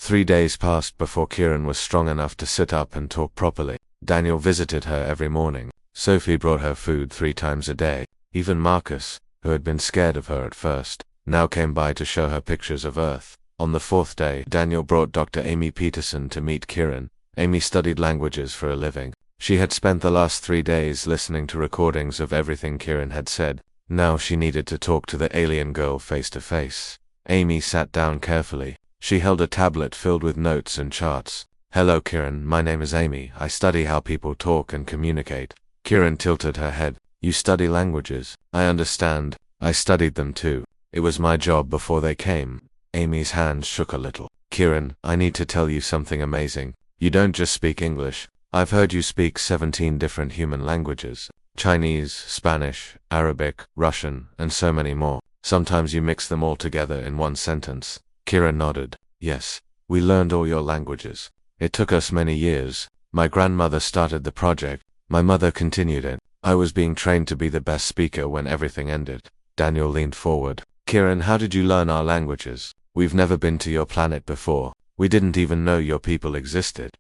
3 days passed before Kieran was strong enough to sit up and talk properly. Daniel visited her every morning. Sophie brought her food 3 times a day. Even Marcus, who had been scared of her at first, now came by to show her pictures of Earth. On the 4th day, Daniel brought Dr. Amy Peterson to meet Kieran. Amy studied languages for a living. She had spent the last 3 days listening to recordings of everything Kieran had said. Now she needed to talk to the alien girl face to face. Amy sat down carefully. She held a tablet filled with notes and charts. "Hello Kieran, my name is Amy. I study how people talk and communicate." Kieran tilted her head. "You study languages? I understand. I studied them too. It was my job before they came." Amy's hands shook a little. "Kieran, I need to tell you something amazing. You don't just speak English. I've heard you speak 17 different human languages. Chinese, Spanish, Arabic, Russian, and so many more. Sometimes you mix them all together in one sentence." Kieran nodded. "Yes, we learned all your languages. It took us many years. My grandmother started the project. My mother continued it. I was being trained to be the best speaker when everything ended." Daniel leaned forward. "Kieran, how did you learn our languages? We've never been to your planet before. We didn't even know your people existed."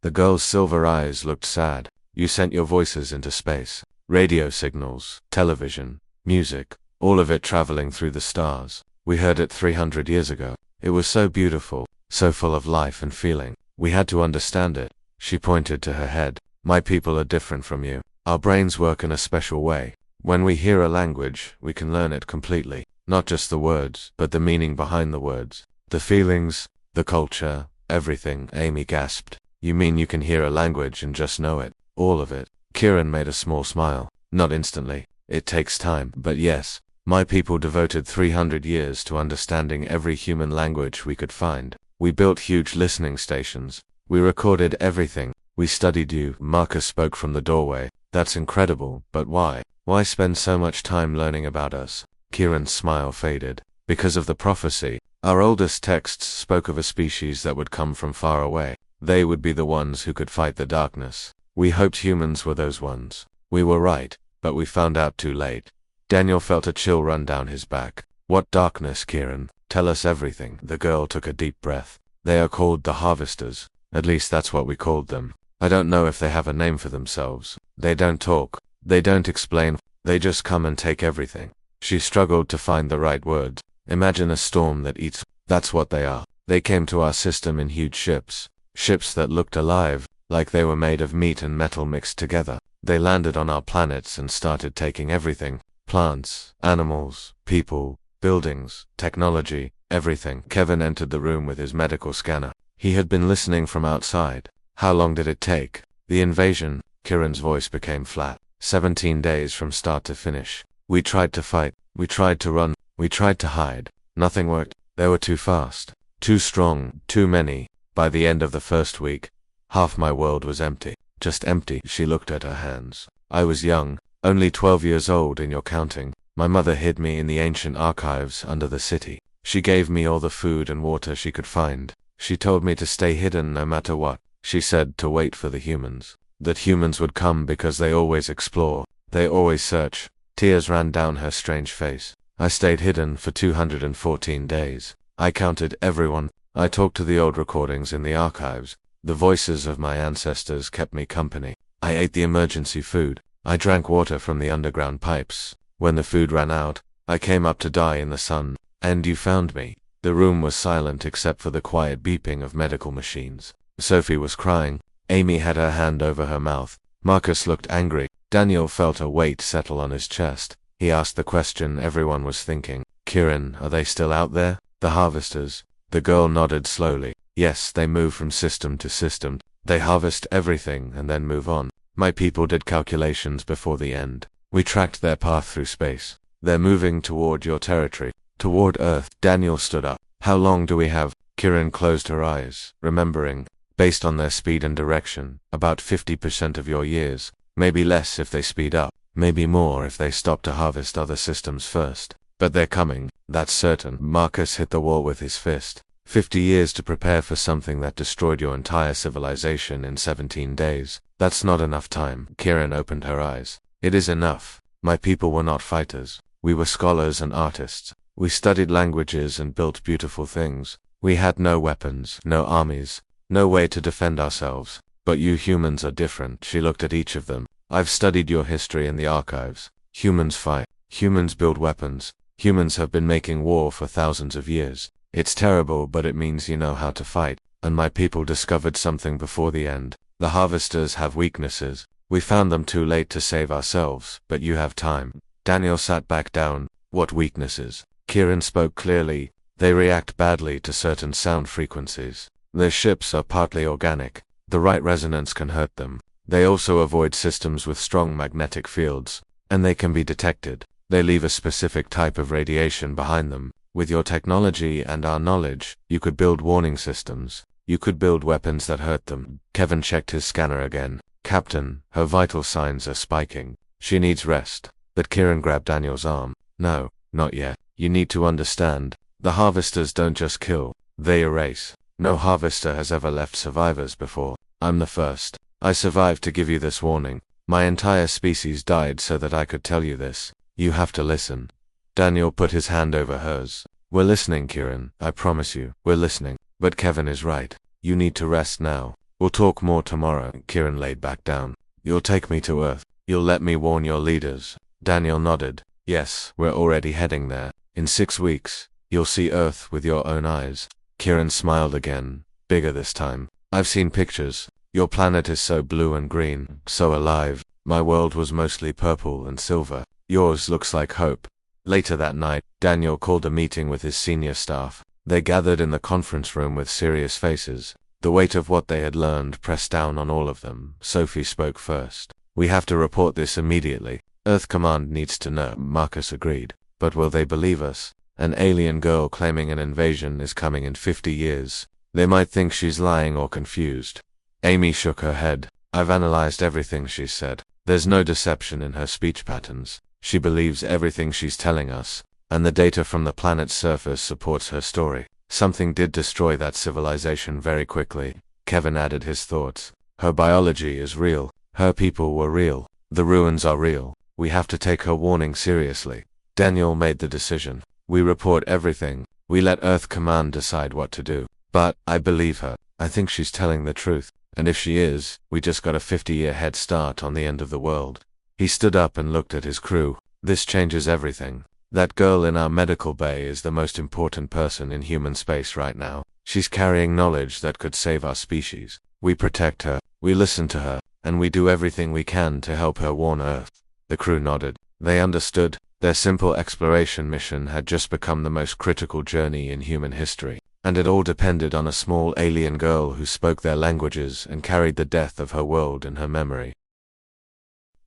The girl's silver eyes looked sad. "You sent your voices into space. Radio signals, television, music, all of it traveling through the stars. We heard it 300 years ago. It was so beautiful, so full of life and feeling. We had to understand it." She pointed to her head. "My people are different from you. Our brains work in a special way. When we hear a language, we can learn it completely. Not just the words, but the meaning behind the words. The feelings, the culture, everything." Amy gasped. "You mean you can hear a language and just know it? All of it?" Kieran made a small smile. "Not instantly. It takes time, but yes. My people devoted 300 years to understanding every human language we could find. We built huge listening stations. We recorded everything. We studied you." Marcus spoke from the doorway. "That's incredible, but why? Why spend so much time learning about us?" Kieran's smile faded. "Because of the prophecy. Our oldest texts spoke of a species that would come from far away. They would be the ones who could fight the darkness. We hoped humans were those ones. We were right, but we found out too late." Daniel felt a chill run down his back. "What darkness, Kieran? Tell us everything." The girl took a deep breath. "They are called the Harvesters. At least that's what we called them. I don't know if they have a name for themselves. They don't talk. They don't explain. They just come and take everything." She struggled to find the right words. "Imagine a storm that eats. That's what they are. They came to our system in huge ships. Ships that looked alive, like they were made of meat and metal mixed together. They landed on our planets and started taking everything. Plants, animals, people, buildings, technology, everything." Kevin entered the room with his medical scanner. He had been listening from outside. "How long did it take?" "The invasion." Kieran's voice became flat. 17 days from start to finish. "We tried to fight. We tried to run. We tried to hide. Nothing worked. They were too fast. Too strong. Too many. By the end of the first week, half my world was empty. Just empty." She looked at her hands. "I was young. Only 12 years old and you're counting. My mother hid me in the ancient archives under the city. She gave me all the food and water she could find. She told me to stay hidden no matter what. She said to wait for the humans. That humans would come because they always explore. They always search." Tears ran down her strange face. "I stayed hidden for 214 days. I counted everyone. I talked to the old recordings in the archives. The voices of my ancestors kept me company. I ate the emergency food. I drank water from the underground pipes. When the food ran out, I came up to die in the sun. And you found me." The room was silent except for the quiet beeping of medical machines. Sophie was crying. Amy had her hand over her mouth. Marcus looked angry. Daniel felt a weight settle on his chest. He asked the question everyone was thinking. "Kieran, are they still out there? The Harvesters?" The girl nodded slowly. "Yes, they move from system to system. They harvest everything and then move on. My people did calculations before the end. We tracked their path through space. They're moving toward your territory. Toward Earth." Daniel stood up. "How long do we have?" Kieran closed her eyes, remembering. "Based on their speed and direction, about 50% of your years. Maybe less if they speed up. Maybe more if they stop to harvest other systems first. But they're coming, that's certain." Marcus hit the wall with his fist. 50 years to prepare for something that destroyed your entire civilization in 17 days. That's not enough time." Kieran opened her eyes. "It is enough. My people were not fighters. We were scholars and artists. We studied languages and built beautiful things. We had no weapons, no armies, no way to defend ourselves. But you humans are different. She looked at each of them. I've studied your history in the archives. Humans fight. Humans build weapons. Humans have been making war for thousands of years. It's terrible, but it means you know how to fight. And my people discovered something before the end. The harvesters have weaknesses. We found them too late to save ourselves, but you have time. Daniel sat back down. What weaknesses? Kieran spoke clearly. They react badly to certain sound frequencies. Their ships are partly organic. The right resonance can hurt them. They also avoid systems with strong magnetic fields, and they can be detected. They leave a specific type of radiation behind them. With your technology and our knowledge, you could build warning systems. You could build weapons that hurt them. Kevin checked his scanner again. Captain, her vital signs are spiking. She needs rest. But Kieran grabbed Daniel's arm. No, not yet. You need to understand. The harvesters don't just kill, they erase. No harvester has ever left survivors before. I'm the first. I survived to give you this warning. My entire species died so that I could tell you this. You have to listen. Daniel put his hand over hers. We're listening, Kieran. I promise you, we're listening. But Kevin is right. You need to rest now. We'll talk more tomorrow. Kieran laid back down. You'll take me to Earth. You'll let me warn your leaders. Daniel nodded. Yes, we're already heading there. In 6 weeks, you'll see Earth with your own eyes. Kieran smiled again, bigger this time. I've seen pictures. Your planet is so blue and green, so alive. My world was mostly purple and silver. Yours looks like hope. Later that night, Daniel called a meeting with his senior staff. They gathered in the conference room with serious faces. The weight of what they had learned pressed down on all of them. Sophie spoke first. We have to report this immediately. Earth Command needs to know. Marcus agreed. But will they believe us? An alien girl claiming an invasion is coming in 50 years. They might think she's lying or confused. Amy shook her head. I've analyzed everything she said. There's no deception in her speech patterns. She believes everything she's telling us, and the data from the planet's surface supports her story. Something did destroy that civilization very quickly. Kevin added his thoughts. Her biology is real. Her people were real. The ruins are real. We have to take her warning seriously. Daniel made the decision. We report everything. We let Earth Command decide what to do. But I believe her. I think she's telling the truth. And if she is, we just got a 50-year head start on the end of the world. He stood up and looked at his crew. This changes everything. That girl in our medical bay is the most important person in human space right now. She's carrying knowledge that could save our species. We protect her, we listen to her, and we do everything we can to help her warn Earth. The crew nodded. They understood. Their simple exploration mission had just become the most critical journey in human history. And it all depended on a small alien girl who spoke their languages and carried the death of her world in her memory.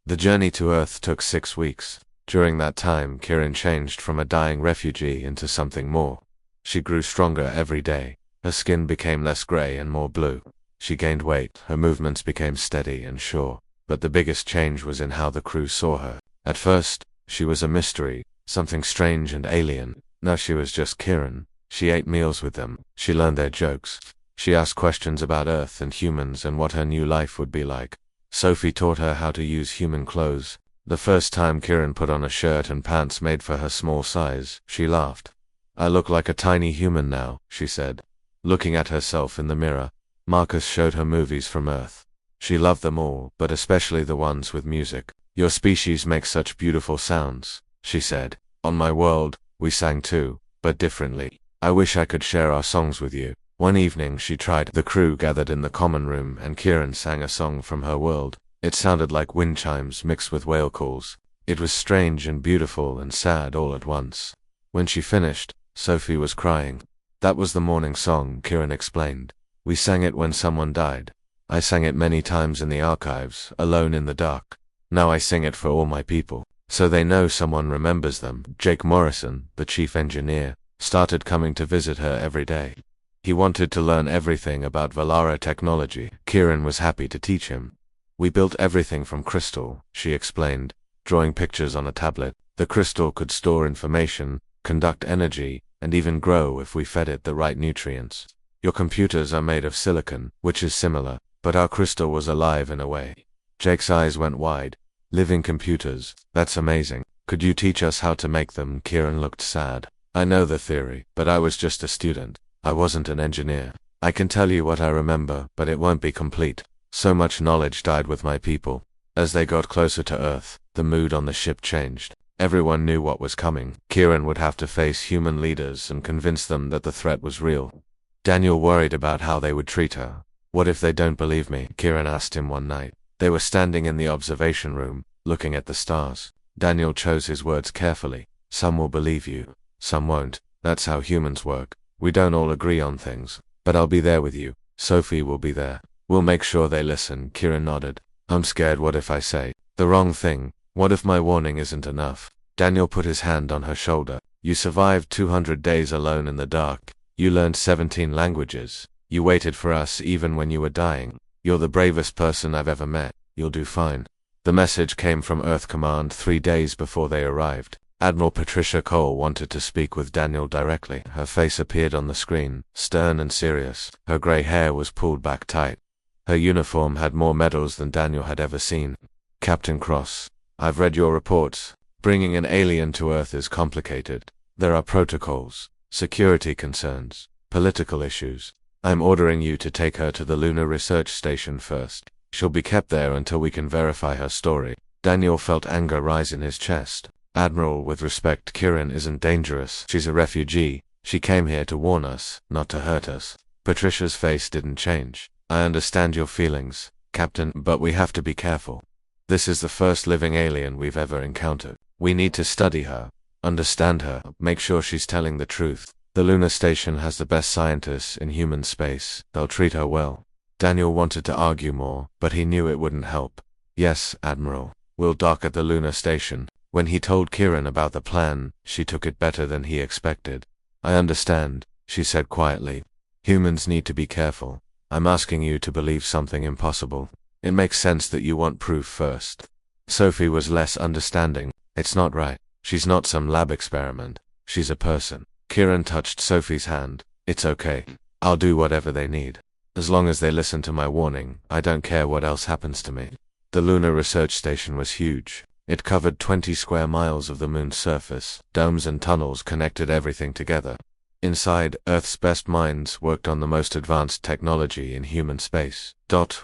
The journey to Earth took 6 weeks. During that time, Kieran changed from a dying refugee into something more. She grew stronger every day. Her skin became less gray and more blue. She gained weight. Her movements became steady and sure. But the biggest change was in how the crew saw her. At first, she was a mystery, something strange and alien. Now she was just Kieran. She ate meals with them. She learned their jokes. She asked questions about Earth and humans and what her new life would be like. Sophie taught her how to use human clothes. The first time Kieran put on a shirt and pants made for her small size, she laughed. I look like a tiny human now, she said. Looking at herself in the mirror, Marcus showed her movies from Earth. She loved them all, but especially the ones with music. Your species makes such beautiful sounds, she said. On my world, we sang too, but differently. I wish I could share our songs with you. One evening she tried. The crew gathered in the common room and Kieran sang a song from her world. It sounded like wind chimes mixed with whale calls. It was strange and beautiful and sad all at once. When she finished, Sophie was crying. That was the morning song, Kieran explained. We sang it when someone died. I sang it many times in the archives, alone in the dark. Now I sing it for all my people, so they know someone remembers them. Jake Morrison, the chief engineer, started coming to visit her every day. He wanted to learn everything about Valara technology. Kieran was happy to teach him. We built everything from crystal, she explained, drawing pictures on a tablet. The crystal could store information, conduct energy, and even grow if we fed it the right nutrients. Your computers are made of silicon, which is similar, but our crystal was alive in a way. Jake's eyes went wide. Living computers, that's amazing. Could you teach us how to make them? Kieran looked sad. I know the theory, but I was just a student. I wasn't an engineer. I can tell you what I remember, but it won't be complete. So much knowledge died with my people. As they got closer to Earth, the mood on the ship changed. Everyone knew what was coming. Kieran would have to face human leaders and convince them that the threat was real. Daniel worried about how they would treat her. What if they don't believe me? Kieran asked him one night. They were standing in the observation room, looking at the stars. Daniel chose his words carefully. Some will believe you, some won't. That's how humans work. We don't all agree on things. But I'll be there with you. Sophie will be there. We'll make sure they listen. Kieran nodded. I'm scared. What if I say the wrong thing? What if my warning isn't enough? Daniel put his hand on her shoulder. You survived 200 days alone in the dark. You learned 17 languages. You waited for us even when you were dying. You're the bravest person I've ever met. You'll do fine. The message came from Earth Command 3 days before they arrived. Admiral Patricia Cole wanted to speak with Daniel directly. Her face appeared on the screen, stern and serious. Her gray hair was pulled back tight. Her uniform had more medals than Daniel had ever seen. Captain Cross, I've read your reports. Bringing an alien to Earth is complicated. There are protocols, security concerns, political issues. I'm ordering you to take her to the Lunar Research Station first. She'll be kept there until we can verify her story. Daniel felt anger rise in his chest. Admiral, with respect, Kieran isn't dangerous. She's a refugee. She came here to warn us, not to hurt us. Patricia's face didn't change. I understand your feelings, Captain, but we have to be careful. This is the first living alien we've ever encountered. We need to study her, understand her, make sure she's telling the truth. The lunar station has the best scientists in human space. They'll treat her well. Daniel wanted to argue more, but he knew it wouldn't help. Yes, Admiral. We'll dock at the lunar station. When he told Kieran about the plan, she took it better than he expected. I understand, she said quietly. Humans need to be careful. I'm asking you to believe something impossible. It makes sense that you want proof first. Sophie was less understanding. It's not right. She's not some lab experiment. She's a person. Kieran touched Sophie's hand. It's okay. I'll do whatever they need. As long as they listen to my warning, I don't care what else happens to me. The Lunar Research Station was huge. It covered 20 square miles of the moon's surface. Domes and tunnels connected everything together. Inside, Earth's best minds worked on the most advanced technology in human space.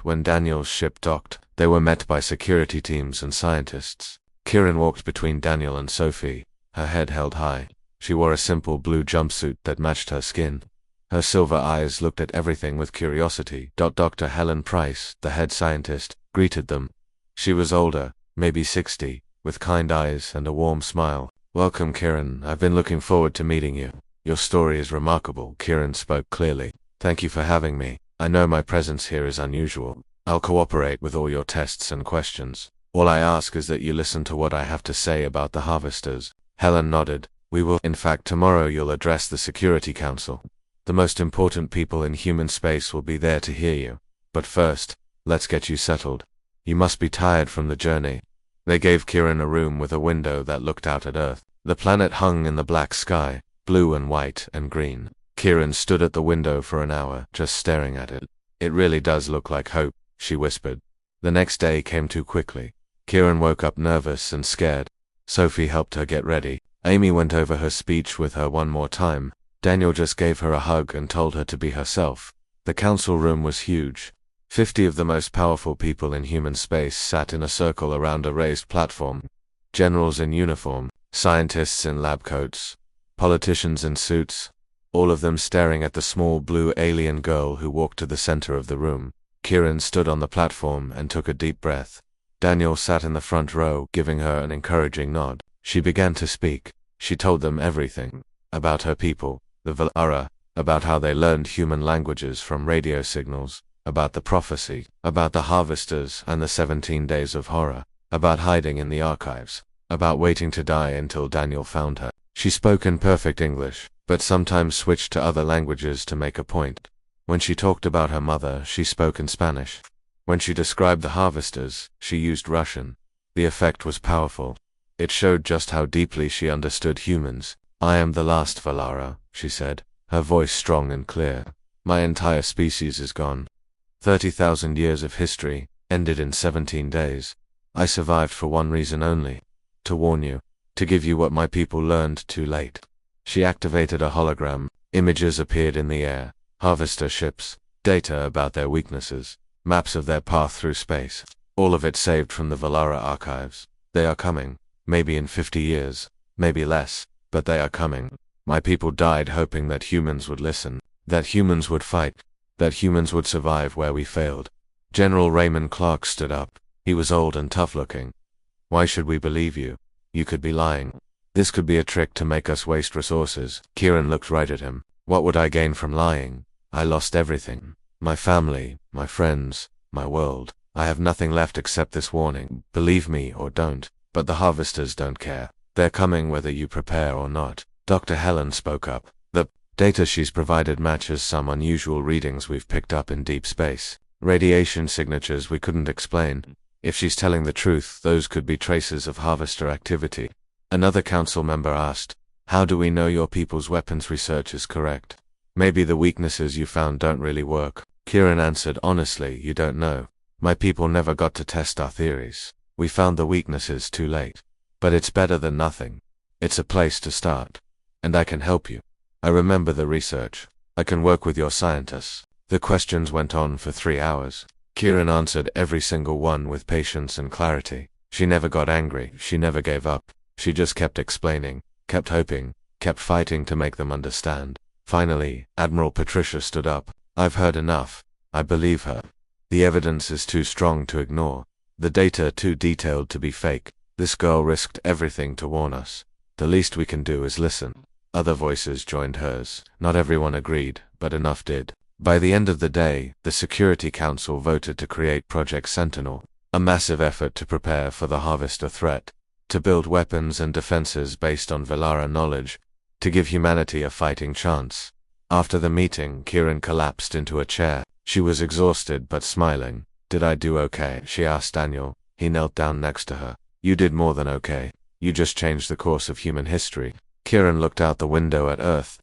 When Daniel's ship docked, they were met by security teams and scientists. Kieran walked between Daniel and Sophie, her head held high. She wore a simple blue jumpsuit that matched her skin. Her silver eyes looked at everything with curiosity. Dr. Helen Price, the head scientist, greeted them. She was older, maybe 60, with kind eyes and a warm smile. Welcome, Kieran. I've been looking forward to meeting you. Your story is remarkable. Kieran spoke clearly. Thank you for having me. I know my presence here is unusual. I'll cooperate with all your tests and questions. All I ask is that you listen to what I have to say about the harvesters. Helen nodded. We will. In fact, tomorrow you'll address the Security Council. The most important people in human space will be there to hear you. But first, let's get you settled. You must be tired from the journey. They gave Kieran a room with a window that looked out at Earth. The planet hung in the black sky, blue and white and green. Kieran stood at the window for an hour, just staring at it. It really does look like hope, she whispered. The next day came too quickly. Kieran woke up nervous and scared. Sophie helped her get ready. Amy went over her speech with her one more time. Daniel just gave her a hug and told her to be herself. The council room was huge. 50 of the most powerful people in human space sat in a circle around a raised platform. Generals in uniform, scientists in lab coats, politicians in suits, all of them staring at the small blue alien girl who walked to the center of the room. Kieran stood on the platform and took a deep breath. Daniel sat in the front row, giving her an encouraging nod. She began to speak. She told them everything. About her people, the Valara, about how they learned human languages from radio signals, about the prophecy, about the harvesters and the 17 days of horror, about hiding in the archives, about waiting to die until Daniel found her. She spoke in perfect English, but sometimes switched to other languages to make a point. When she talked about her mother, she spoke in Spanish. When she described the harvesters, she used Russian. The effect was powerful. It showed just how deeply she understood humans. I am the last Valara, she said, her voice strong and clear. My entire species is gone. 30,000 years of history, ended in 17 days. I survived for one reason only. To warn you. To give you what my people learned too late. She activated a hologram. Images appeared in the air, harvester ships, data about their weaknesses, maps of their path through space, all of it saved from the Valara archives. They are coming, maybe in 50 years, maybe less, but they are coming. My people died hoping that humans would listen, that humans would fight, that humans would survive where we failed. General Raymond Clark stood up. He was old and tough-looking. Why should we believe you? You could be lying. This could be a trick to make us waste resources. Kieran looked right at him. What would I gain from lying? I lost everything. My family, my friends, my world. I have nothing left except this warning. Believe me or don't. But the harvesters don't care. They're coming whether you prepare or not. Dr. Helen spoke up. The data she's provided matches some unusual readings we've picked up in deep space. Radiation signatures we couldn't explain. If she's telling the truth, those could be traces of harvester activity. Another council member asked, how do we know your people's weapons research is correct? Maybe the weaknesses you found don't really work. Kieran answered, honestly, you don't know. My people never got to test our theories. We found the weaknesses too late. But it's better than nothing. It's a place to start. And I can help you. I remember the research. I can work with your scientists. The questions went on for 3 hours. Kieran answered every single one with patience and clarity. She never got angry, she never gave up. She just kept explaining, kept hoping, kept fighting to make them understand. Finally, Admiral Patricia stood up. I've heard enough. I believe her. The evidence is too strong to ignore. The data too detailed to be fake. This girl risked everything to warn us. The least we can do is listen. Other voices joined hers. Not everyone agreed, but enough did. By the end of the day, the Security Council voted to create Project Sentinel, a massive effort to prepare for the Harvester threat, to build weapons and defenses based on Valara knowledge, to give humanity a fighting chance. After the meeting, Kieran collapsed into a chair. She was exhausted but smiling. Did I do okay? She asked Daniel. He knelt down next to her. You did more than okay. You just changed the course of human history. Kieran looked out the window at Earth.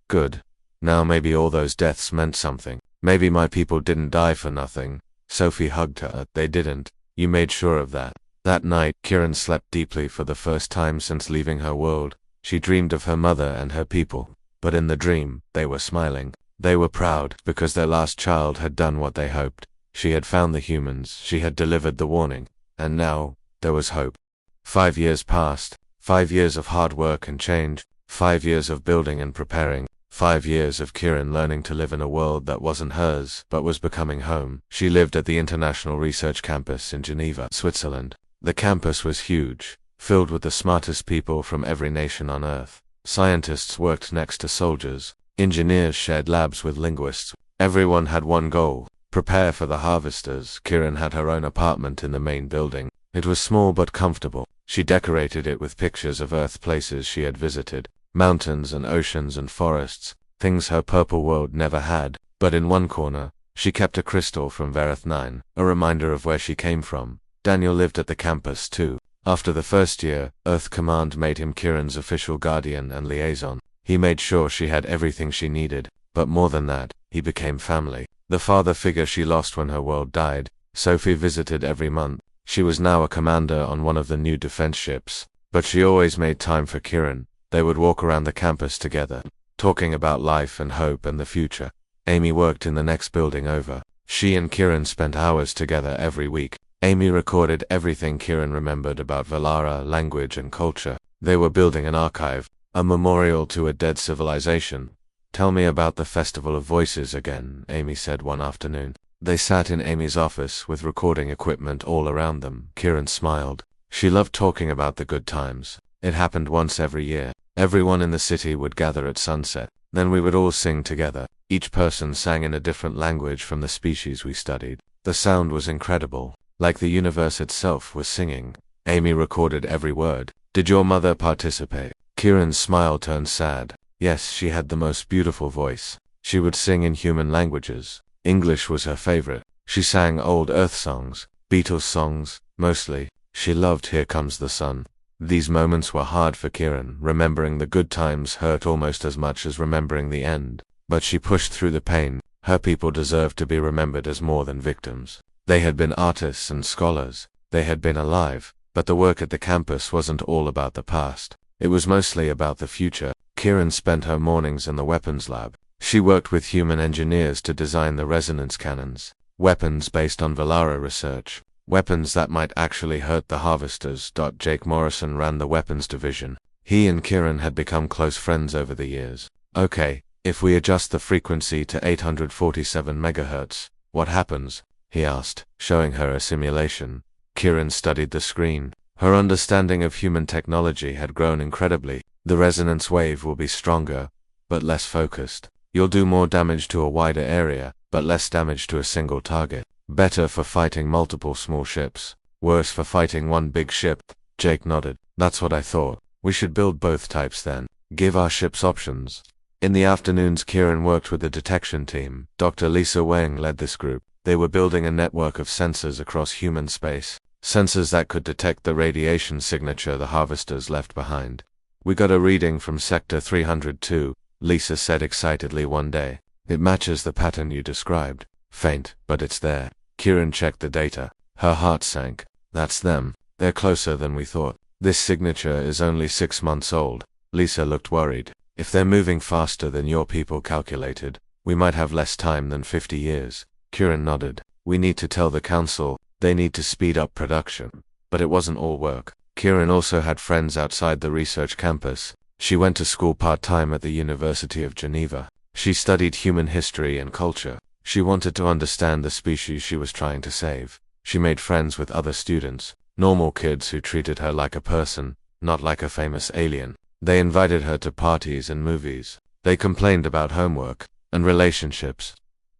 Good. Now maybe all those deaths meant something. Maybe my people didn't die for nothing. Sophie hugged her. They didn't. You made sure of that. That night, Kieran slept deeply for the first time since leaving her world. She dreamed of her mother and her people. But in the dream, they were smiling. They were proud, because their last child had done what they hoped. She had found the humans, she had delivered the warning. And now, there was hope. 5 years passed. 5 years of hard work and change. 5 years of building and preparing. 5 years of Kieran learning to live in a world that wasn't hers, but was becoming home. She lived at the International Research Campus in Geneva, Switzerland. The campus was huge, filled with the smartest people from every nation on Earth. Scientists worked next to soldiers. Engineers shared labs with linguists. Everyone had one goal: prepare for the harvesters. Kieran had her own apartment in the main building. It was small but comfortable. She decorated it with pictures of Earth places she had visited. Mountains and oceans and forests, things her purple world never had. But in one corner, she kept a crystal from Verith 9, a reminder of where she came from. Daniel lived at the campus too. After the first year, Earth Command made him Kieran's official guardian and liaison. He made sure she had everything she needed, but more than that, he became family. The father figure she lost when her world died. Sophie visited every month. She was now a commander on one of the new defense ships, but she always made time for Kieran. They would walk around the campus together, talking about life and hope and the future. Amy worked in the next building over. She and Kieran spent hours together every week. Amy recorded everything Kieran remembered about Valara, language and culture. They were building an archive, a memorial to a dead civilization. Tell me about the Festival of Voices again, Amy said one afternoon. They sat in Amy's office with recording equipment all around them. Kieran smiled. She loved talking about the good times. It happened once every year. Everyone in the city would gather at sunset. Then we would all sing together. Each person sang in a different language from the species we studied. The sound was incredible, like the universe itself was singing. Amy recorded every word. Did your mother participate? Kieran's smile turned sad. Yes, she had the most beautiful voice. She would sing in human languages. English was her favorite. She sang old Earth songs, Beatles songs, mostly. She loved Here Comes the Sun. These moments were hard for Kieran. Remembering the good times hurt almost as much as remembering the end. But she pushed through the pain. Her people deserved to be remembered as more than victims. They had been artists and scholars. They had been alive. But the work at the campus wasn't all about the past. It was mostly about the future. Kieran spent her mornings in the weapons lab. She worked with human engineers to design the resonance cannons, weapons based on Velara research, weapons that might actually hurt the harvesters. Jake Morrison ran the weapons division. He and Kieran had become close friends over the years. Okay, if we adjust the frequency to 847 MHz, what happens? He asked, showing her a simulation. Kieran studied the screen. Her understanding of human technology had grown incredibly. The resonance wave will be stronger, but less focused. You'll do more damage to a wider area, but less damage to a single target. Better for fighting multiple small ships. Worse for fighting one big ship. Jake nodded. That's what I thought. We should build both types then. Give our ships options. In the afternoons, Kieran worked with the detection team. Dr. Lisa Wang led this group. They were building a network of sensors across human space. Sensors that could detect the radiation signature the harvesters left behind. We got a reading from Sector 302, Lisa said excitedly one day. It matches the pattern you described. Faint, but it's there. Kieran checked the data. Her heart sank. That's them. They're closer than we thought. This signature is only 6 months old. Lisa looked worried. If they're moving faster than your people calculated, we might have less time than 50 years. Kieran nodded. We need to tell the council. They need to speed up production. But it wasn't all work. Kieran also had friends outside the research campus. She went to school part-time at the University of Geneva. She studied human history and culture. She wanted to understand the species she was trying to save. She made friends with other students, normal kids who treated her like a person, not like a famous alien. They invited her to parties and movies. They complained about homework and relationships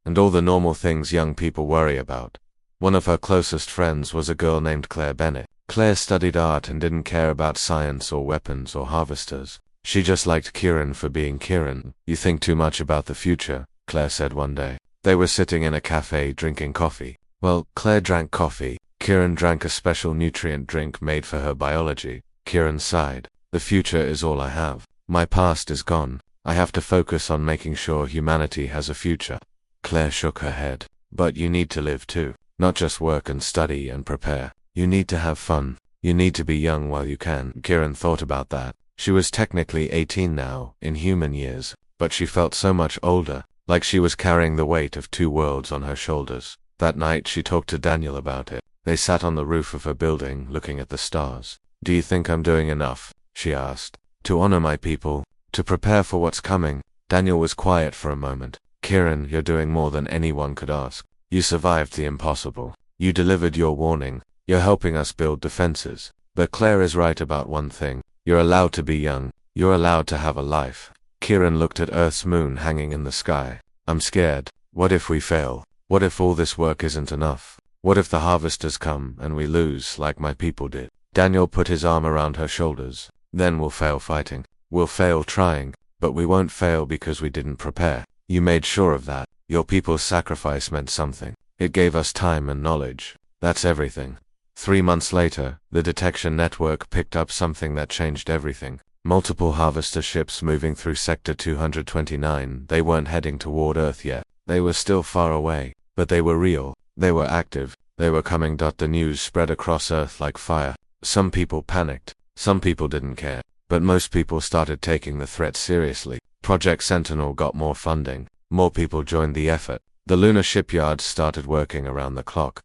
and all the normal things young people worry about. One of her closest friends was a girl named Claire Bennett. Claire studied art and didn't care about science or weapons or harvesters. She just liked Kieran for being Kieran. You think too much about the future, Claire said one day. They were sitting in a cafe drinking coffee. Well, Claire drank coffee. Kieran drank a special nutrient drink made for her biology. Kieran sighed. The future is all I have. My past is gone. I have to focus on making sure humanity has a future. Claire shook her head. But you need to live too. Not just work and study and prepare. You need to have fun. You need to be young while you can. Kieran thought about that. She was technically 18 now, in human years, but she felt so much older, like she was carrying the weight of 2 worlds on her shoulders. That night she talked to Daniel about it. They sat on the roof of her building, looking at the stars. Do you think I'm doing enough? She asked. To honor my people, to prepare for what's coming. Daniel was quiet for a moment. Kieran, you're doing more than anyone could ask. You survived the impossible. You delivered your warning. You're helping us build defenses. But Claire is right about one thing. You're allowed to be young. You're allowed to have a life. Kieran looked at Earth's moon hanging in the sky. I'm scared. What if we fail? What if all this work isn't enough? What if the harvesters come and we lose like my people did? Daniel put his arm around her shoulders. Then we'll fail fighting. We'll fail trying. But we won't fail because we didn't prepare. You made sure of that. Your people's sacrifice meant something. It gave us time and knowledge. That's everything. 3 months later, the detection network picked up something that changed everything. Multiple harvester ships moving through Sector 229. They weren't heading toward Earth yet. They were still far away. But they were real. They were active. They were coming. The news spread across Earth like fire. Some people panicked. Some people didn't care. But most people started taking the threat seriously. Project Sentinel got more funding. More people joined the effort. The lunar shipyards started working around the clock.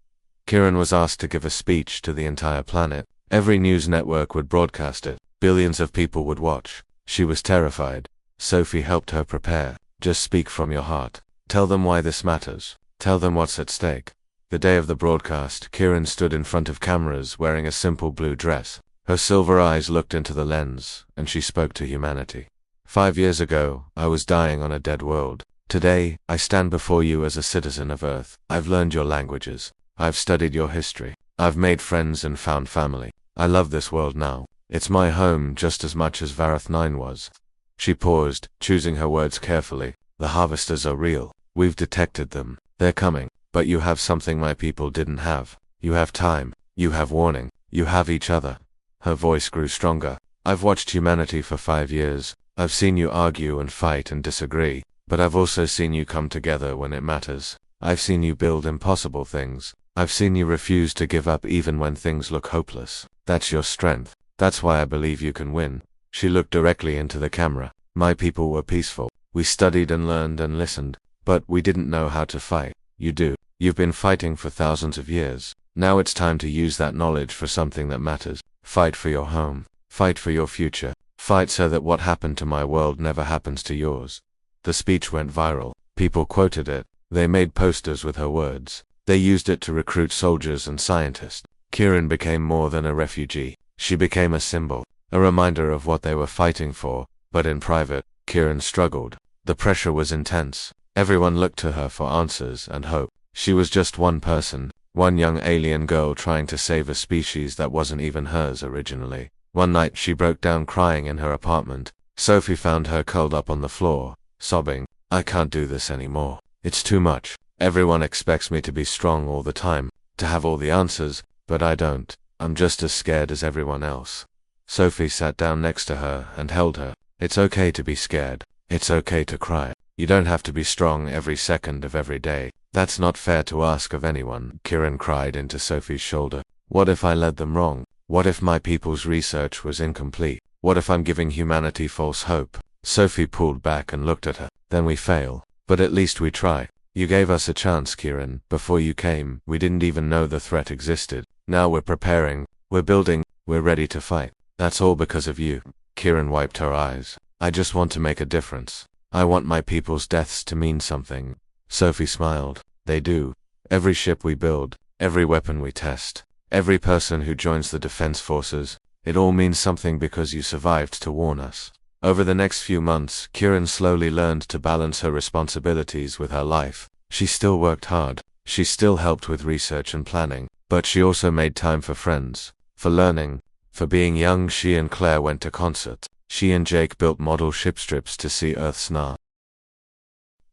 Kieran was asked to give a speech to the entire planet. Every news network would broadcast it. Billions of people would watch. She was terrified. Sophie helped her prepare. Just speak from your heart. Tell them why this matters. Tell them what's at stake. The day of the broadcast, Kieran stood in front of cameras wearing a simple blue dress. Her silver eyes looked into the lens, and she spoke to humanity. 5 years ago, I was dying on a dead world. Today, I stand before you as a citizen of Earth. I've learned your languages. I've studied your history. I've made friends and found family. I love this world now. It's my home just as much as Varath 9 was. She paused, choosing her words carefully. The harvesters are real. We've detected them. They're coming. But you have something my people didn't have. You have time. You have warning. You have each other. Her voice grew stronger. I've watched humanity for 5 years. I've seen you argue and fight and disagree. But I've also seen you come together when it matters. I've seen you build impossible things. I've seen you refuse to give up even when things look hopeless. That's your strength. That's why I believe you can win. She looked directly into the camera. My people were peaceful. We studied and learned and listened, but we didn't know how to fight. You do. You've been fighting for thousands of years. Now it's time to use that knowledge for something that matters. Fight for your home. Fight for your future. Fight so that what happened to my world never happens to yours. The speech went viral. People quoted it. They made posters with her words. They used it to recruit soldiers and scientists. Kieran became more than a refugee. She became a symbol, a reminder of what they were fighting for. But in private, Kieran struggled. The pressure was intense. Everyone looked to her for answers and hope. She was just one person, one young alien girl trying to save a species that wasn't even hers originally. One night she broke down crying in her apartment. Sophie found her curled up on the floor, sobbing, "I can't do this anymore. It's too much. Everyone expects me to be strong all the time, to have all the answers, but I don't. I'm just as scared as everyone else." Sophie sat down next to her and held her. "It's okay to be scared. It's okay to cry. You don't have to be strong every second of every day. That's not fair to ask of anyone." Kieran cried into Sophie's shoulder. "What if I led them wrong? What if my people's research was incomplete? What if I'm giving humanity false hope?" Sophie pulled back and looked at her. "Then we fail. But at least we try. You gave us a chance, Kieran. Before you came, we didn't even know the threat existed. Now we're preparing, we're building, we're ready to fight. That's all because of you." Kieran wiped her eyes. "I just want to make a difference. I want my people's deaths to mean something." Sophie smiled. "They do. Every ship we build, every weapon we test, every person who joins the defense forces, it all means something because you survived to warn us." Over the next few months, Kieran slowly learned to balance her responsibilities with her life. She still worked hard. She still helped with research and planning. But she also made time for friends, for learning, for being young. She and Claire went to concerts. She and Jake built model ship strips to see Earth's star.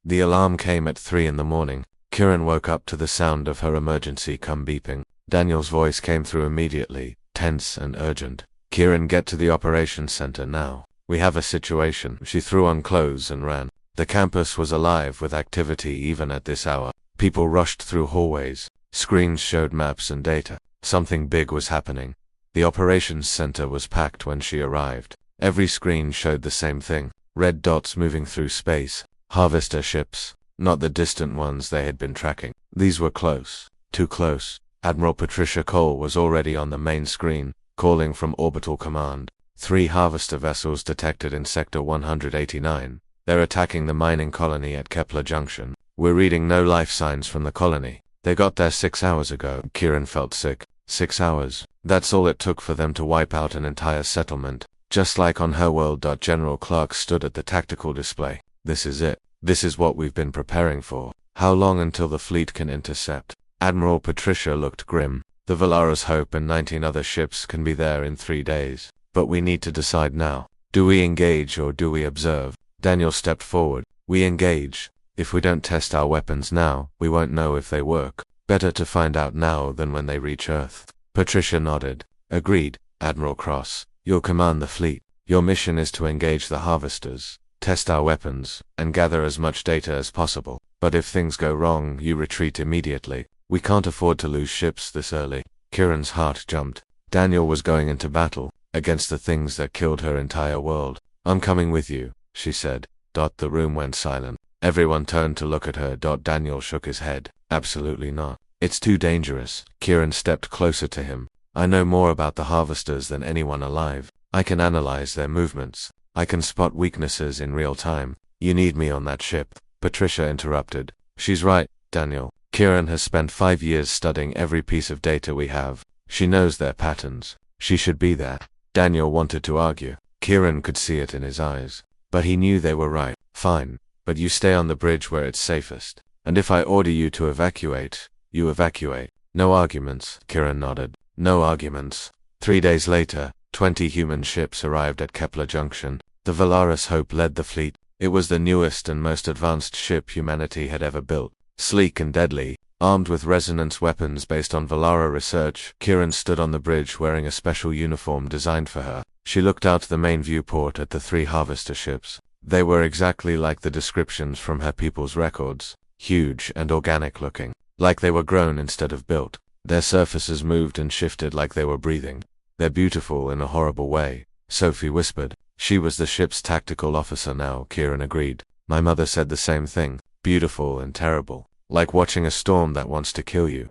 The alarm came at 3 in the morning. Kieran woke up to the sound of her emergency come beeping. Daniel's voice came through immediately, tense and urgent. "Kieran, get to the operations center now. We have a situation." She threw on clothes and ran. The campus was alive with activity even at this hour. People rushed through hallways. Screens showed maps and data. Something big was happening. The operations center was packed when she arrived. Every screen showed the same thing. Red dots moving through space. Harvester ships. Not the distant ones they had been tracking. These were close. Too close. Admiral Patricia Cole was already on the main screen, calling from Orbital Command. 3 harvester vessels detected in Sector 189. They're attacking the mining colony at Kepler Junction. We're reading no life signs from the colony. They got there 6 hours ago. Kieran felt sick. 6 hours. That's all it took for them to wipe out an entire settlement. Just like on her world. General Clark stood at the tactical display. "This is it. This is what we've been preparing for. How long until the fleet can intercept?" Admiral Patricia looked grim. "The Valara's Hope and 19 other ships can be there in 3 days. But we need to decide now. Do we engage or do we observe?" Daniel stepped forward. "We engage. If we don't test our weapons now, we won't know if they work. Better to find out now than when they reach Earth." Patricia nodded. "Agreed, Admiral Cross. You'll command the fleet. Your mission is to engage the harvesters, test our weapons, and gather as much data as possible. But if things go wrong, you retreat immediately. We can't afford to lose ships this early." Kieran's heart jumped. Daniel was going into battle, against the things that killed her entire world. "I'm coming with you," she said. The room went silent. Everyone turned to look at her. Daniel shook his head. "Absolutely not. It's too dangerous." Kieran stepped closer to him. "I know more about the harvesters than anyone alive. I can analyze their movements. I can spot weaknesses in real time. You need me on that ship." Patricia interrupted. "She's right, Daniel. Kieran has spent 5 years studying every piece of data we have. She knows their patterns. She should be there." Daniel wanted to argue. Kieran could see it in his eyes. But he knew they were right. "Fine. But you stay on the bridge where it's safest. And if I order you to evacuate, you evacuate." "No arguments," Kieran nodded. "No arguments." 3 days later, 20 human ships arrived at Kepler Junction. The Valara's Hope led the fleet. It was the newest and most advanced ship humanity had ever built. Sleek and deadly, armed with resonance weapons based on Valara research, Kieran stood on the bridge wearing a special uniform designed for her. She looked out the main viewport at the 3 harvester ships. They were exactly like the descriptions from her people's records. Huge and organic looking. Like they were grown instead of built. Their surfaces moved and shifted like they were breathing. "They're beautiful in a horrible way," Sophie whispered. She was the ship's tactical officer now, Kieran agreed. My mother said the same thing. Beautiful and terrible. Like watching a storm that wants to kill you.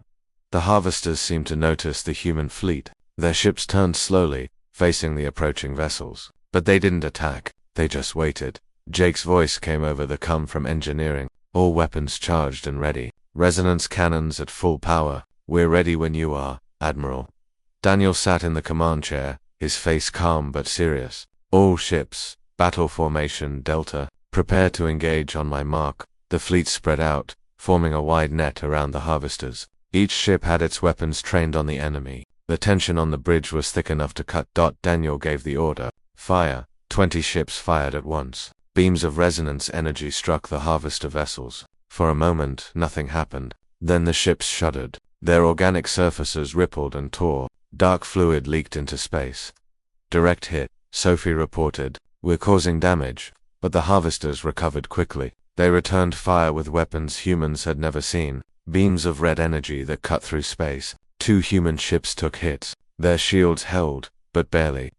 The harvesters seemed to notice the human fleet. Their ships turned slowly, facing the approaching vessels. But they didn't attack, they just waited. Jake's voice came over the com from engineering. All weapons charged and ready. Resonance cannons at full power. We're ready when you are, Admiral. Daniel sat in the command chair, his face calm but serious. All ships, battle formation Delta, prepare to engage on my mark. The fleet spread out, forming a wide net around the harvesters. Each ship had its weapons trained on the enemy. The tension on the bridge was thick enough to cut. Daniel gave the order. Fire. 20 ships fired at once. Beams of resonance energy struck the harvester vessels. For a moment, nothing happened. Then the ships shuddered. Their organic surfaces rippled and tore. Dark fluid leaked into space. Direct hit, Sophie reported. We're causing damage. But the harvesters recovered quickly. They returned fire with weapons humans had never seen. Beams of red energy that cut through space. 2 human ships took hits. Their shields held, but barely.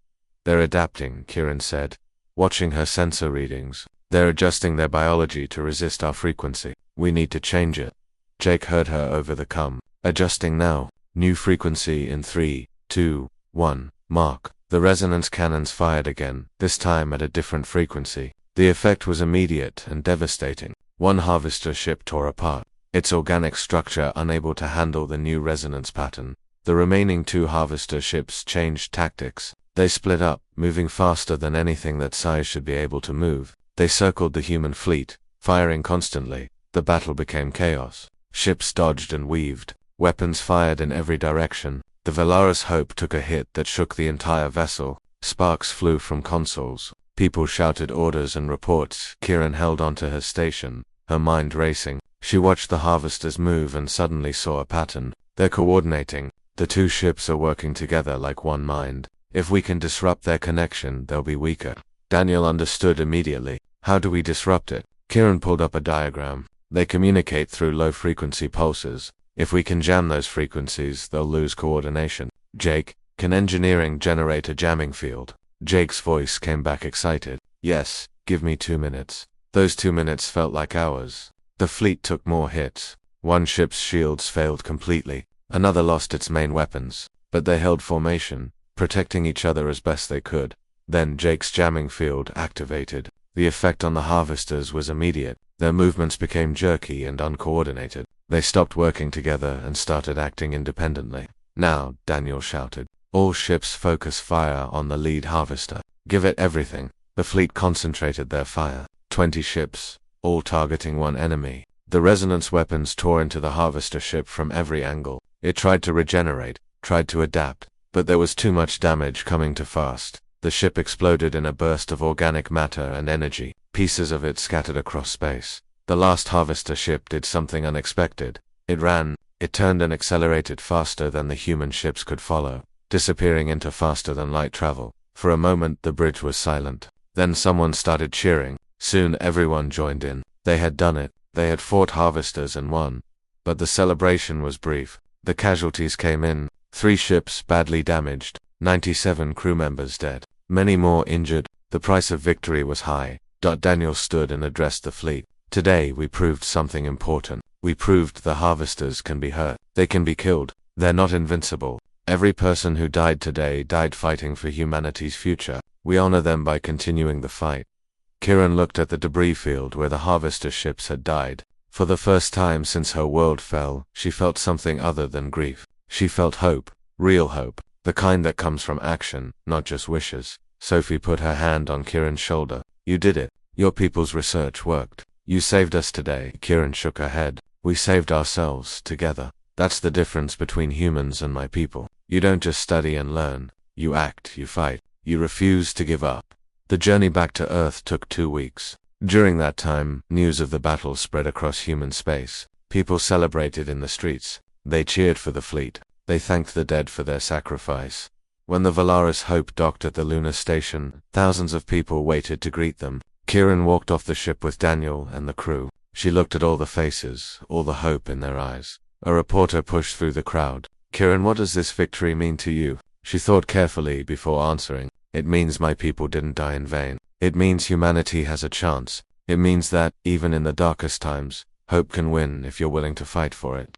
They're adapting, Kieran said, watching her sensor readings. They're adjusting their biology to resist our frequency. We need to change it. Jake heard her over the com. Adjusting now. New frequency in 3, 2, 1, mark. The resonance cannons fired again, this time at a different frequency. The effect was immediate and devastating. One harvester ship tore apart, its organic structure unable to handle the new resonance pattern. The remaining 2 harvester ships changed tactics. They split up, moving faster than anything that size should be able to move. They circled the human fleet, firing constantly. The battle became chaos. Ships dodged and weaved. Weapons fired in every direction. The Valaris Hope took a hit that shook the entire vessel. Sparks flew from consoles. People shouted orders and reports. Kieran held onto her station, her mind racing. She watched the harvesters move and suddenly saw a pattern. They're coordinating. The 2 ships are working together like one mind. If we can disrupt their connection, they'll be weaker. Daniel understood immediately. How do we disrupt it? Kieran pulled up a diagram. They communicate through low-frequency pulses. If we can jam those frequencies, they'll lose coordination. Jake, can engineering generate a jamming field? Jake's voice came back excited. Yes, give me 2 minutes. Those 2 minutes felt like hours. The fleet took more hits. One ship's shields failed completely. Another lost its main weapons. But they held formation, protecting each other as best they could. Then Jake's jamming field activated. The effect on the harvesters was immediate. Their movements became jerky and uncoordinated. They stopped working together and started acting independently. Now, Daniel shouted. All ships focus fire on the lead harvester. Give it everything. The fleet concentrated their fire. 20 ships, all targeting one enemy. The resonance weapons tore into the harvester ship from every angle. It tried to regenerate, tried to adapt, but there was too much damage coming too fast. The ship exploded in a burst of organic matter and energy. Pieces of it scattered across space. The last harvester ship did something unexpected. It ran, it turned and accelerated faster than the human ships could follow, disappearing into faster than light travel. For a moment the bridge was silent. Then someone started cheering. Soon everyone joined in. They had done it. They had fought harvesters and won. But the celebration was brief. The casualties came in. 3 ships badly damaged. 97 crew members dead. Many more injured. The price of victory was high. Daniel stood and addressed the fleet. Today we proved something important. We proved the harvesters can be hurt. They can be killed. They're not invincible. Every person who died today died fighting for humanity's future. We honor them by continuing the fight. Kieran looked at the debris field where the harvester ships had died. For the first time since her world fell, she felt something other than grief. She felt hope. Real hope. The kind that comes from action, not just wishes. Sophie put her hand on Kieran's shoulder. You did it. Your people's research worked. You saved us today. Kieran shook her head. We saved ourselves, together. That's the difference between humans and my people. You don't just study and learn. You act, you fight. You refuse to give up. The journey back to Earth took 2 weeks. During that time, news of the battle spread across human space. People celebrated in the streets. They cheered for the fleet. They thanked the dead for their sacrifice. When the Valaris Hope docked at the lunar station, thousands of people waited to greet them. Kieran walked off the ship with Daniel and the crew. She looked at all the faces, all the hope in their eyes. A reporter pushed through the crowd. Kieran, what does this victory mean to you? She thought carefully before answering. It means my people didn't die in vain. It means humanity has a chance. It means that, even in the darkest times, hope can win if you're willing to fight for it.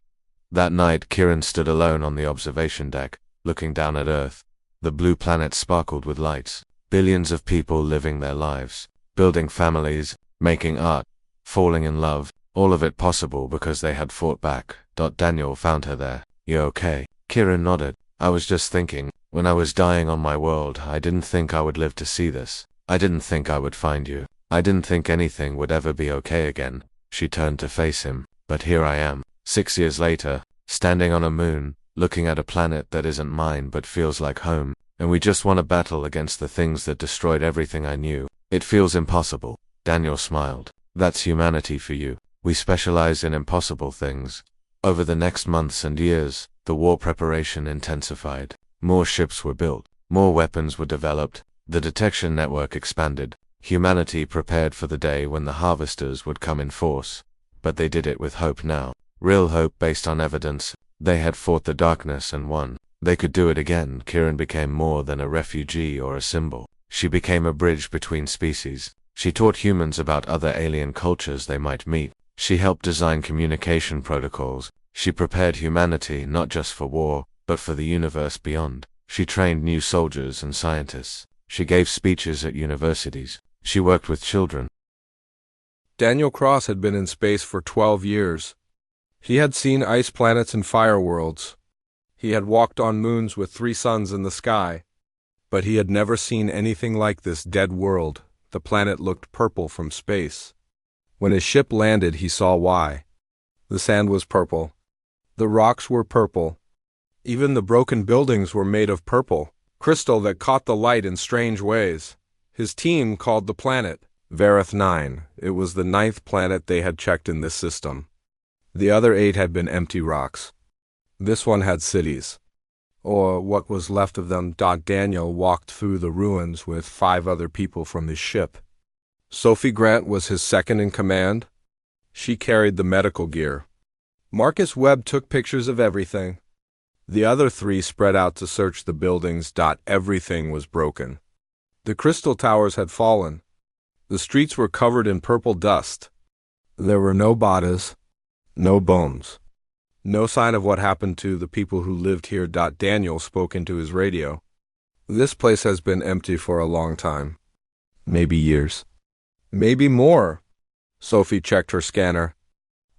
That night, Kieran stood alone on the observation deck, looking down at Earth. The blue planet sparkled with lights. Billions of people living their lives, building families, making art, falling in love, all of it possible because they had fought back. Daniel found her there. You okay? Kieran nodded. I was just thinking, when I was dying on my world, I didn't think I would live to see this. I didn't think I would find you. I didn't think anything would ever be okay again. She turned to face him. But here I am, 6 years later, standing on a moon, looking at a planet that isn't mine but feels like home, and we just won a battle against the things that destroyed everything I knew. It feels impossible. Daniel smiled. That's humanity for you. We specialize in impossible things. Over the next months and years, the war preparation intensified. More ships were built. More weapons were developed. The detection network expanded. Humanity prepared for the day when the harvesters would come in force. But they did it with hope now. Real hope based on evidence. They had fought the darkness and won. They could do it again. Kieran became more than a refugee or a symbol. She became a bridge between species. She taught humans about other alien cultures they might meet. She helped design communication protocols. She prepared humanity not just for war, but for the universe beyond. She trained new soldiers and scientists. She gave speeches at universities. She worked with children. Daniel Cross had been in space for 12 years. He had seen ice planets and fire worlds. He had walked on moons with 3 suns in the sky. But he had never seen anything like this dead world. The planet looked purple from space. When his ship landed, he saw why. The sand was purple. The rocks were purple. Even the broken buildings were made of purple, crystal that caught the light in strange ways. His team called the planet Vareth 9. It was the 9th planet they had checked in this system. The other 8 had been empty rocks. This one had cities, or what was left of them. Daniel walked through the ruins with 5 other people from his ship. Sophie Grant was his second in command. She carried the medical gear. Marcus Webb took pictures of everything. The other 3 spread out to search the buildings. Everything was broken. The crystal towers had fallen. The streets were covered in purple dust. There were no bodies, no bones, no sign of what happened to the people who lived here. Daniel spoke into his radio. This place has been empty for a long time. Maybe years. Maybe more. Sophie checked her scanner.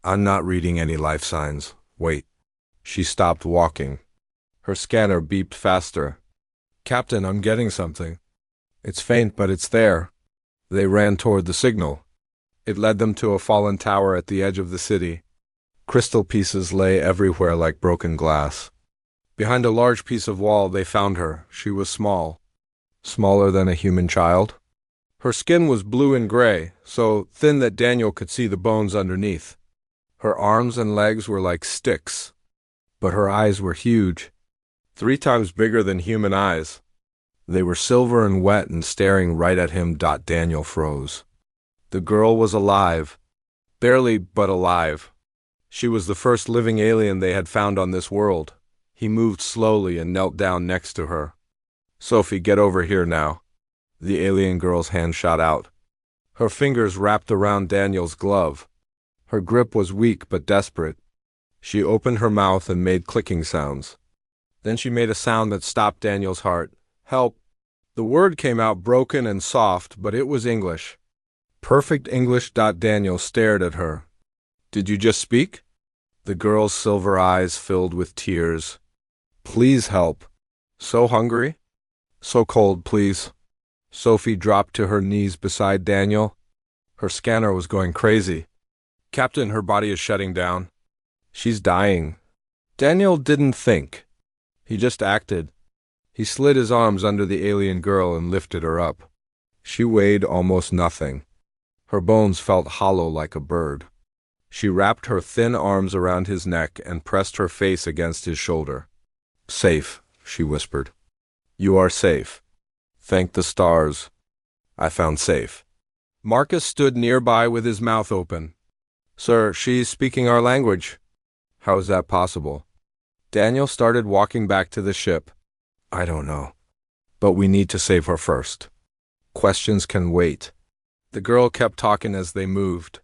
I'm not reading any life signs. Wait. She stopped walking. Her scanner beeped faster. Captain, I'm getting something. It's faint, but it's there. They ran toward the signal. It led them to a fallen tower at the edge of the city. Crystal pieces lay everywhere like broken glass. Behind a large piece of wall, they found her. She was small. Smaller than a human child. Her skin was blue and gray, so thin that Daniel could see the bones underneath. Her arms and legs were like sticks, but her eyes were huge, 3 times bigger than human eyes. They were silver and wet and staring right at him. Daniel froze. The girl was alive. Barely, but alive. She was the first living alien they had found on this world. He moved slowly and knelt down next to her. Sophie, get over here now. The alien girl's hand shot out. Her fingers wrapped around Daniel's glove. Her grip was weak but desperate. She opened her mouth and made clicking sounds. Then she made a sound that stopped Daniel's heart. Help. The word came out broken and soft, but it was English. Perfect English. Daniel stared at her. Did you just speak? The girl's silver eyes filled with tears. Please help. So hungry? So cold, please. Sophie dropped to her knees beside Daniel. Her scanner was going crazy. Captain, her body is shutting down. She's dying. Daniel didn't think. He just acted. He slid his arms under the alien girl and lifted her up. She weighed almost nothing. Her bones felt hollow like a bird. She wrapped her thin arms around his neck and pressed her face against his shoulder. Safe, she whispered. You are safe. Thank the stars. I found safe. Marcus stood nearby with his mouth open. Sir, she's speaking our language. How is that possible? Daniel started walking back to the ship. I don't know. But we need to save her first. Questions can wait. The girl kept talking as they moved.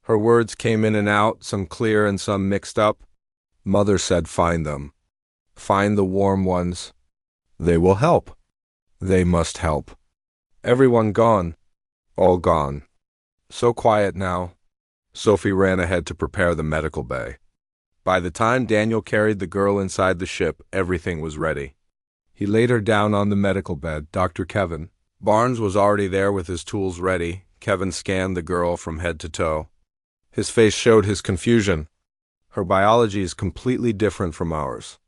Her words came in and out, some clear and some mixed up. Mother said find them. Find the warm ones. They will help. They must help. Everyone gone. All gone. So quiet now. Sophie ran ahead to prepare the medical bay. By the time Daniel carried the girl inside the ship, everything was ready. He laid her down on the medical bed. Dr. Kevin Barnes was already there with his tools ready. Kevin scanned the girl from head to toe. His face showed his confusion. Her biology is completely different from ours.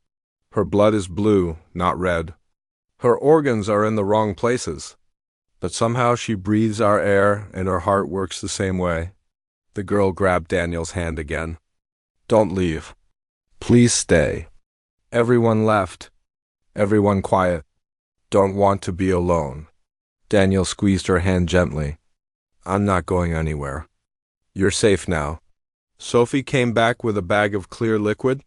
Her blood is blue, not red. Her organs are in the wrong places. But somehow she breathes our air and her heart works the same way. The girl grabbed Daniel's hand again. Don't leave. Please stay. Everyone left. Everyone quiet. Don't want to be alone. Daniel squeezed her hand gently. I'm not going anywhere. You're safe now. Sophie came back with a bag of clear liquid.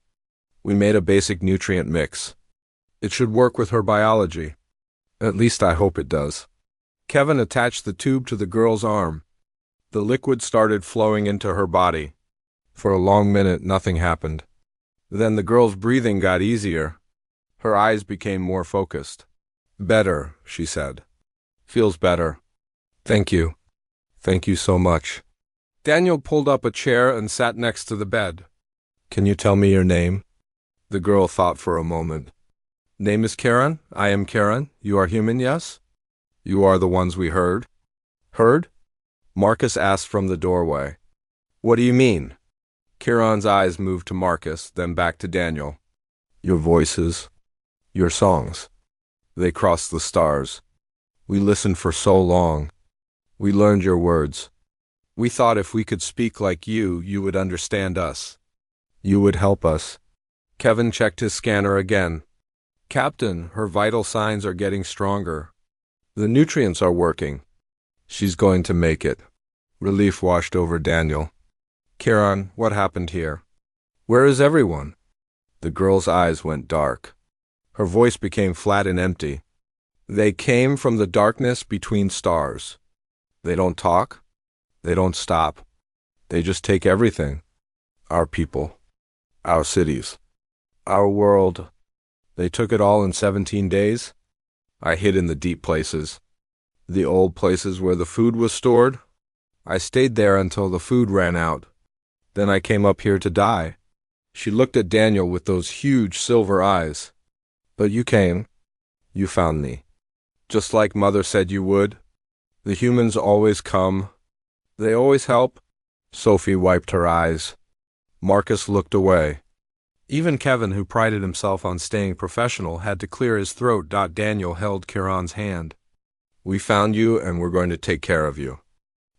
We made a basic nutrient mix. It should work with her biology. At least I hope it does. Kevin attached the tube to the girl's arm. The liquid started flowing into her body. For a long minute, nothing happened. Then the girl's breathing got easier. Her eyes became more focused. Better, she said. Feels better. Thank you. Thank you so much. Daniel pulled up a chair and sat next to the bed. Can you tell me your name? The girl thought for a moment. Name is Karen. I am Karen. You are human, yes? You are the ones we heard. Heard? Marcus asked from the doorway. What do you mean? Kieran's eyes moved to Marcus, then back to Daniel. Your voices. Your songs. They crossed the stars. We listened for so long. We learned your words. We thought if we could speak like you would understand us. You would help us. Kevin checked his scanner again. Captain, her vital signs are getting stronger. The nutrients are working. She's going to make it. Relief washed over Daniel. Kieran, what happened here? Where is everyone? The girl's eyes went dark. Her voice became flat and empty. They came from the darkness between stars. They don't talk. They don't stop. They just take everything. Our people. Our cities. Our world. They took it all in 17 days. I hid in the deep places. The old places where the food was stored. I stayed there until the food ran out. Then I came up here to die. She looked at Daniel with those huge silver eyes. But you came. You found me. Just like Mother said you would. The humans always come. They always help. Sophie wiped her eyes. Marcus looked away. Even Kevin, who prided himself on staying professional, had to clear his throat. Daniel held Kieran's hand. We found you and we're going to take care of you.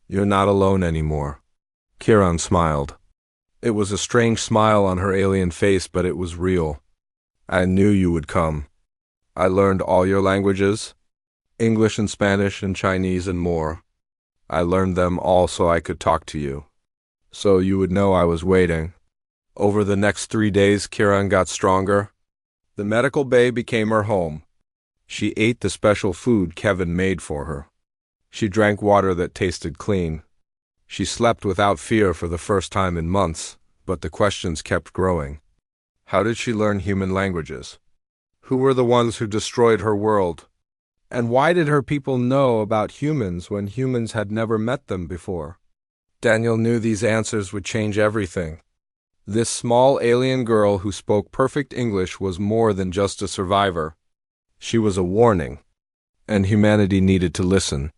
You're not alone anymore. Kieran smiled. It was a strange smile on her alien face, but it was real. I knew you would come. I learned all your languages. English and Spanish and Chinese and more. I learned them all so I could talk to you. So you would know I was waiting. Over the next 3 days, Kieran got stronger. The medical bay became her home. She ate the special food Kevin made for her. She drank water that tasted clean. She slept without fear for the first time in months, but the questions kept growing. How did she learn human languages? Who were the ones who destroyed her world? And why did her people know about humans when humans had never met them before? Daniel knew these answers would change everything. This small alien girl who spoke perfect English was more than just a survivor. She was a warning, and humanity needed to listen.